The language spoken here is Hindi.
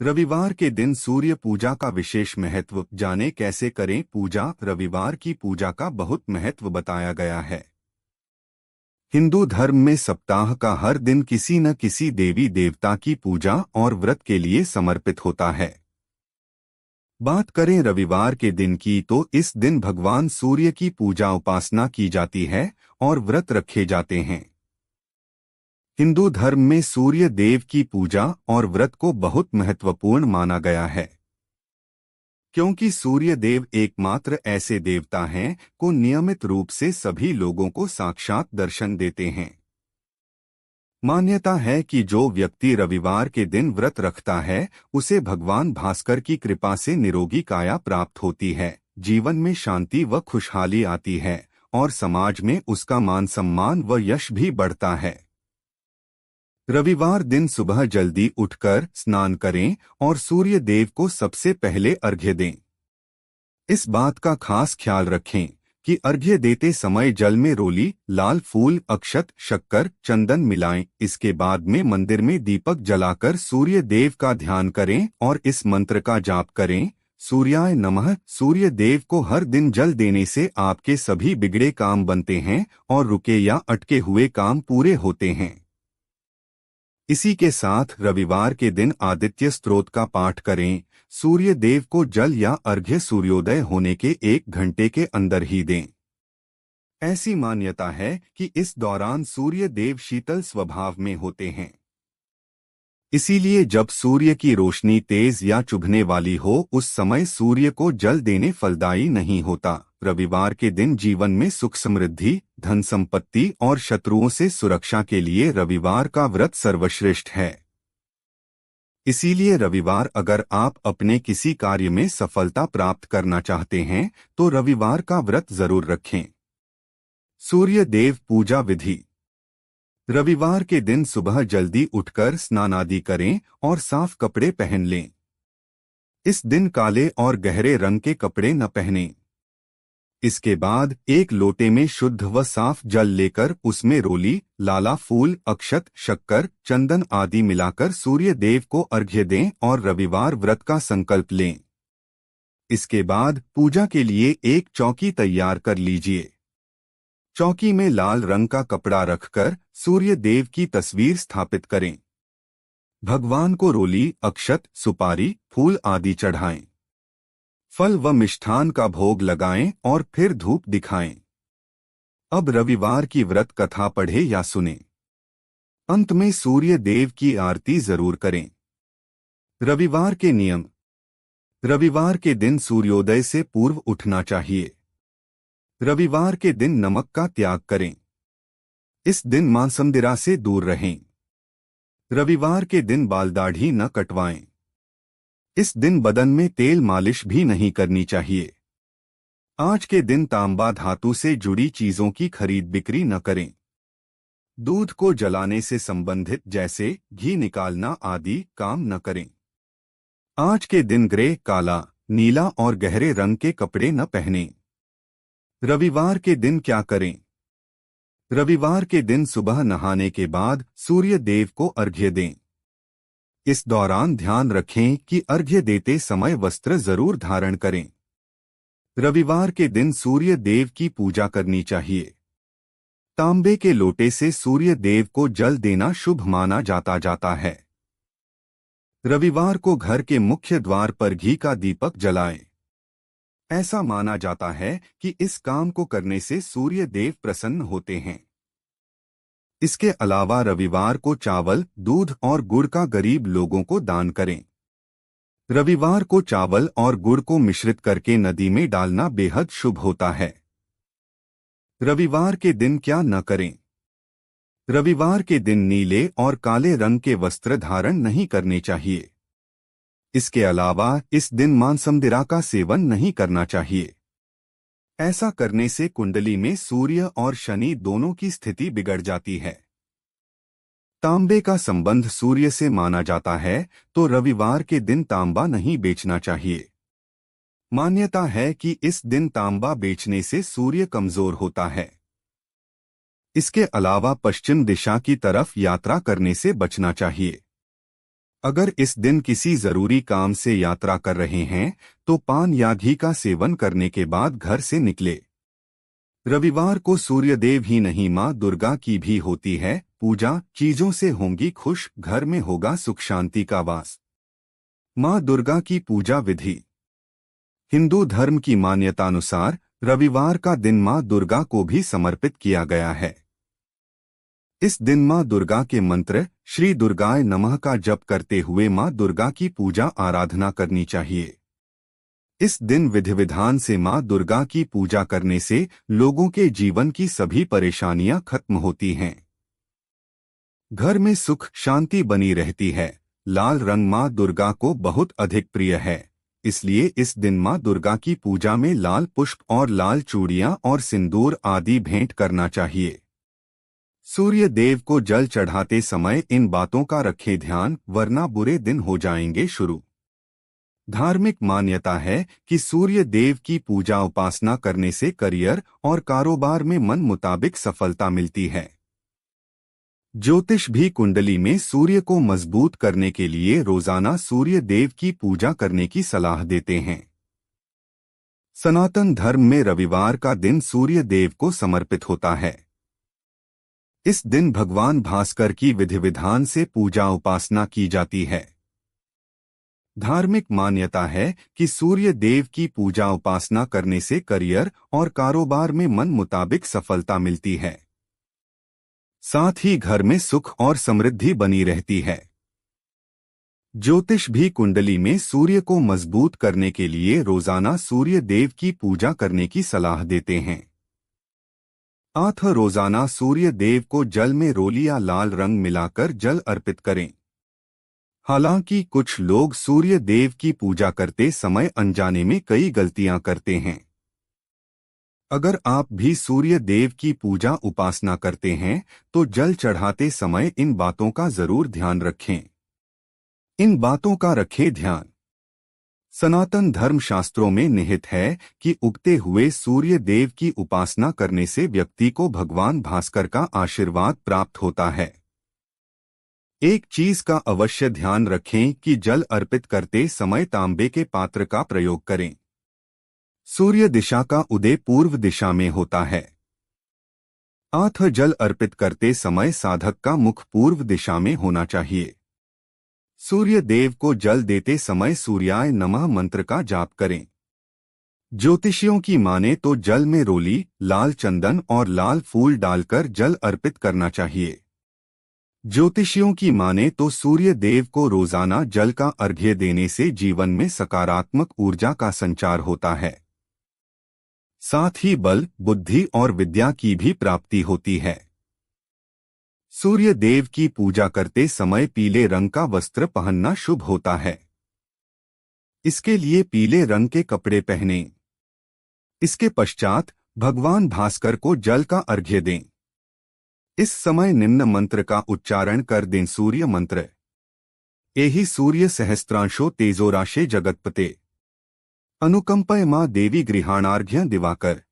रविवार के दिन सूर्य पूजा का विशेष महत्व जाने कैसे करें पूजा। रविवार की पूजा का बहुत महत्व बताया गया है। हिंदू धर्म में सप्ताह का हर दिन किसी न किसी देवी देवता की पूजा और व्रत के लिए समर्पित होता है। बात करें रविवार के दिन की तो इस दिन भगवान सूर्य की पूजा उपासना की जाती है और व्रत रखे जाते हैं। हिंदू धर्म में सूर्य देव की पूजा और व्रत को बहुत महत्वपूर्ण माना गया है, क्योंकि सूर्य देव एकमात्र ऐसे देवता हैं को नियमित रूप से सभी लोगों को साक्षात दर्शन देते हैं। मान्यता है कि जो व्यक्ति रविवार के दिन व्रत रखता है उसे भगवान भास्कर की कृपा से निरोगी काया प्राप्त होती है, जीवन में शांति व खुशहाली आती है और समाज में उसका मान सम्मान व यश भी बढ़ता है। रविवार दिन सुबह जल्दी उठकर स्नान करें और सूर्य देव को सबसे पहले अर्घ्य दें। इस बात का खास ख्याल रखें कि अर्घ्य देते समय जल में रोली, लाल फूल, अक्षत, शक्कर, चंदन मिलाएं। इसके बाद में मंदिर में दीपक जलाकर सूर्य देव का ध्यान करें और इस मंत्र का जाप करें, सूर्याय नमः। सूर्य देव को हर दिन जल देने से आपके सभी बिगड़े काम बनते हैं और रुके या अटके हुए काम पूरे होते हैं। इसी के साथ रविवार के दिन आदित्य स्तोत्र का पाठ करें। सूर्य देव को जल या अर्घ्य सूर्योदय होने के 1 घंटे के अंदर ही दें। ऐसी मान्यता है कि इस दौरान सूर्य देव शीतल स्वभाव में होते हैं, इसीलिए जब सूर्य की रोशनी तेज या चुभने वाली हो उस समय सूर्य को जल देने फलदायी नहीं होता। रविवार के दिन जीवन में सुख समृद्धि, धन संपत्ति और शत्रुओं से सुरक्षा के लिए रविवार का व्रत सर्वश्रेष्ठ है। इसीलिए रविवार अगर आप अपने किसी कार्य में सफलता प्राप्त करना चाहते हैं तो रविवार का व्रत जरूर रखें। सूर्य देव पूजा विधि। रविवार के दिन सुबह जल्दी उठकर स्नान आदि करें और साफ कपड़े पहन लें। इस दिन काले और गहरे रंग के कपड़े न पहनें। इसके बाद एक लोटे में शुद्ध व साफ जल लेकर उसमें रोली, लाला फूल, अक्षत, शक्कर, चंदन आदि मिलाकर सूर्य देव को अर्घ्य दें और रविवार व्रत का संकल्प लें। इसके बाद पूजा के लिए एक चौकी तैयार कर लीजिए। चौकी में लाल रंग का कपड़ा रखकर सूर्य देव की तस्वीर स्थापित करें। भगवान को रोली, अक्षत, सुपारी, फूल आदि चढ़ाएं। फल व मिष्ठान का भोग लगाएं और फिर धूप दिखाएं। अब रविवार की व्रत कथा पढ़े या सुने। अंत में सूर्य देव की आरती जरूर करें। रविवार के नियम। रविवार के दिन सूर्योदय से पूर्व उठना चाहिए। रविवार के दिन नमक का त्याग करें। इस दिन मांसमदिरा से दूर रहें। रविवार के दिन बाल दाढ़ी न कटवाएं। इस दिन बदन में तेल मालिश भी नहीं करनी चाहिए। आज के दिन तांबा धातु से जुड़ी चीजों की खरीद बिक्री न करें। दूध को जलाने से संबंधित जैसे घी निकालना आदि काम न करें। आज के दिन ग्रे, काला, नीला और गहरे रंग के कपड़े न पहनें। रविवार के दिन क्या करें? रविवार के दिन सुबह नहाने के बाद सूर्य देव को अर्घ्य दें। इस दौरान ध्यान रखें कि अर्घ्य देते समय वस्त्र जरूर धारण करें। रविवार के दिन सूर्य देव की पूजा करनी चाहिए। तांबे के लोटे से सूर्य देव को जल देना शुभ माना जाता है। रविवार को घर के मुख्य द्वार पर घी का दीपक जलाएं। ऐसा माना जाता है कि इस काम को करने से सूर्य देव प्रसन्न होते हैं। इसके अलावा रविवार को चावल, दूध और गुड़ का गरीब लोगों को दान करें। रविवार को चावल और गुड़ को मिश्रित करके नदी में डालना बेहद शुभ होता है। रविवार के दिन क्या न करें? रविवार के दिन नीले और काले रंग के वस्त्र धारण नहीं करने चाहिए। इसके अलावा इस दिन मांसमदिरा का सेवन नहीं करना चाहिए। ऐसा करने से कुंडली में सूर्य और शनि दोनों की स्थिति बिगड़ जाती है। तांबे का संबंध सूर्य से माना जाता है तो रविवार के दिन तांबा नहीं बेचना चाहिए। मान्यता है कि इस दिन तांबा बेचने से सूर्य कमजोर होता है। इसके अलावा पश्चिम दिशा की तरफ यात्रा करने से बचना चाहिए। अगर इस दिन किसी जरूरी काम से यात्रा कर रहे हैं तो पान या घी का सेवन करने के बाद घर से निकले। रविवार को सूर्यदेव ही नहीं मां दुर्गा की भी होती है पूजा, चीजों से होंगी खुश, घर में होगा सुख शांति का वास। मां दुर्गा की पूजा विधि। हिंदू धर्म की मान्यतानुसार रविवार का दिन मां दुर्गा को भी समर्पित किया गया है। इस दिन मां दुर्गा के मंत्र श्री दुर्गाय नमः का जप करते हुए मां दुर्गा की पूजा आराधना करनी चाहिए। इस दिन विधि विधान से मां दुर्गा की पूजा करने से लोगों के जीवन की सभी परेशानियां खत्म होती हैं। घर में सुख शांति बनी रहती है। लाल रंग मां दुर्गा को बहुत अधिक प्रिय है, इसलिए इस दिन मां दुर्गा की पूजा में लाल पुष्प और लाल चूड़ियां और सिंदूर आदि भेंट करना चाहिए। सूर्य देव को जल चढ़ाते समय इन बातों का रखें ध्यान, वरना बुरे दिन हो जाएंगे शुरू। धार्मिक मान्यता है कि सूर्य देव की पूजा उपासना करने से करियर और कारोबार में मन मुताबिक सफलता मिलती है। ज्योतिष भी कुंडली में सूर्य को मजबूत करने के लिए रोजाना सूर्य देव की पूजा करने की सलाह देते हैं। सनातन धर्म में रविवार का दिन सूर्य देव को समर्पित होता है। इस दिन भगवान भास्कर की विधि विधान से पूजा उपासना की जाती है। धार्मिक मान्यता है कि सूर्य देव की पूजा उपासना करने से करियर और कारोबार में मन मुताबिक सफलता मिलती है। साथ ही घर में सुख और समृद्धि बनी रहती है। ज्योतिष भी कुंडली में सूर्य को मजबूत करने के लिए रोजाना सूर्य देव की पूजा करने की सलाह देते हैं। रोजाना सूर्य देव को जल में रोली या लाल रंग मिलाकर जल अर्पित करें। हालांकि कुछ लोग सूर्य देव की पूजा करते समय अनजाने में कई गलतियां करते हैं। अगर आप भी सूर्य देव की पूजा उपासना करते हैं तो जल चढ़ाते समय इन बातों का जरूर ध्यान रखें। इन बातों का रखें ध्यान। सनातन धर्म शास्त्रों में निहित है कि उगते हुए सूर्य देव की उपासना करने से व्यक्ति को भगवान भास्कर का आशीर्वाद प्राप्त होता है। एक चीज का अवश्य ध्यान रखें कि जल अर्पित करते समय तांबे के पात्र का प्रयोग करें। सूर्य दिशा का उदय पूर्व दिशा में होता है। जल अर्पित करते समय साधक का मुख पूर्व दिशा में होना चाहिए। सूर्य देव को जल देते समय सूर्याय नमः मंत्र का जाप करें। ज्योतिषियों की माने तो जल में रोली, लाल चंदन और लाल फूल डालकर जल अर्पित करना चाहिए। ज्योतिषियों की माने तो सूर्य देव को रोजाना जल का अर्घ्य देने से जीवन में सकारात्मक ऊर्जा का संचार होता है। साथ ही बल, बुद्धि और विद्या की भी प्राप्ति होती है। सूर्य देव की पूजा करते समय पीले रंग का वस्त्र पहनना शुभ होता है। इसके लिए पीले रंग के कपड़े पहनें। इसके पश्चात भगवान भास्कर को जल का अर्घ्य दें। इस समय निम्न मंत्र का उच्चारण कर दें। सूर्य मंत्र। एहि सूर्य सहस्त्रांशो तेजोराशे जगतपते अनुकंपय मां देवी गृहाणार्घ्य दिवाकर।